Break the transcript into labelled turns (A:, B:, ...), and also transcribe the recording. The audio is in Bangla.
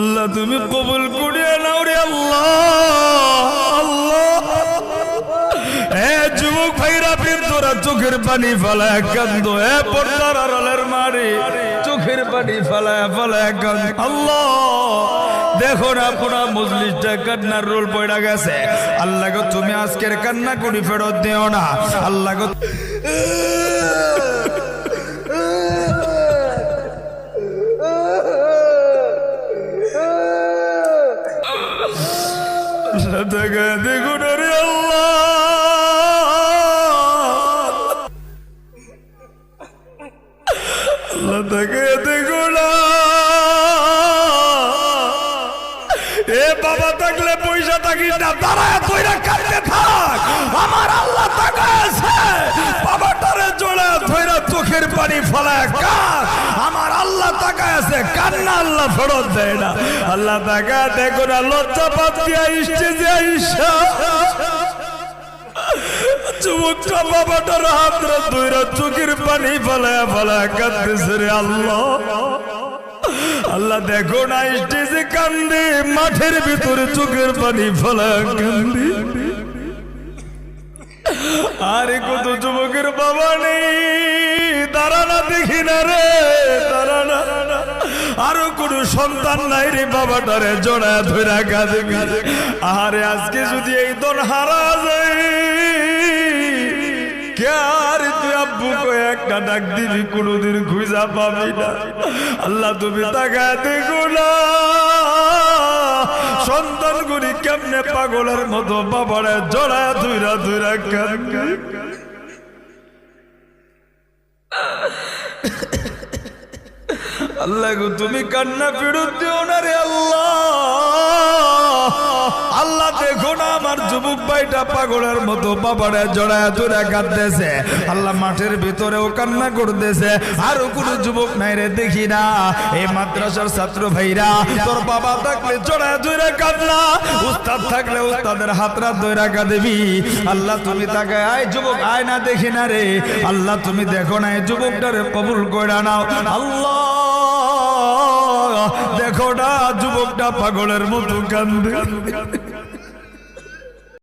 A: আল্লাহ তুমি কবুল করিয়া নাও রে আল্লাহ। আল্লাহ এ যুবক ভাইরা তোরা চোখের পানি ফেলায় কান্দ, এ পর্দার আড়ালের মারে চোখের পানি ফেলায় ফেলায় কান্দ। আল্লাহ দেখো না পুরা মজলিসটা কান্নার রোল পড়া গেছে। আল্লাহ গো তুমি আজকের কান্না করি ফেরত দিও না। আল্লাহ গো দেখুন রে আল্লাহ, আল্লাহ তাকে দেখো না। এ বাবা থাকলে পয়সা থাকিস না, দাঁড়ায় তোরা কাঁদতে থাক। আমার আল্লাহ তাকাছে বাবাটারে জোড়া ধইরা চোখের পানি ফলায় কাঁদ। আমার আল্লাহ তাকাছে, কান্না আল্লাহ ফেরত দেয় না। আল্লাহ তাকা দেখো না, লজ্জা পাত দিয়া স্টেজে আইসা যুবকটা বাবাটার হাত ধইরা চোখের পানি ফলায় ফলায় কাঁদতেছে রে আল্লাহ। আল্লাহ দেখো না স্টেজে কান্দে, মাঠের ভিতরে চোখের পানি ফলায় কান্দে। আরে কত যুবকের বাবা নেই, দাঁড়ানা দেখি না রে, দাঁড়ানা। আরো কোন সন্তান নাই রে, বাবাটারে জড়ায় ধইরা কাঁদে কাঁদে। আরে আজকে যদি এই দন হারা যায়, একটা ডাক দিবি কোনদিন খুঁজা পাবি না। আল্লাহ তুমি তাকায় দেখো না, সন্তান গুলি কেমনে পাগলের মতো বাবারে জড়ায় ধইরা ধইরা কাঁদে। আল্লাহ গো তুমি কান্না ফেরত দিও না রে আল্লাহ। আল্লাহ দেখো না আমার যুবক ভাইটা পাগলের মতো বাবারে জড়ায় ধরে কাঁদতেছে। আল্লাহ মাঠের ভিতরেও কান্না করতেছে। আরো কোন যুবক নাই রে দেখি না। এই মাদ্রাসার ছাত্র ভাইরা, তোর বাবা থাকলে জড়ায় ধরে কাঁদলা, উস্তাদ থাকলে উস্তাদের হাতরা ধরে কাঁদবি। আল্লাহ তুমি তাকে আয় যুবক আয় না দেখি না রে। আল্লাহ তুমি দেখো না এই যুবকটারে কবুল করে নাও। আল্লাহ দেখো না যুবকটা পাগলের মতো কান্দে।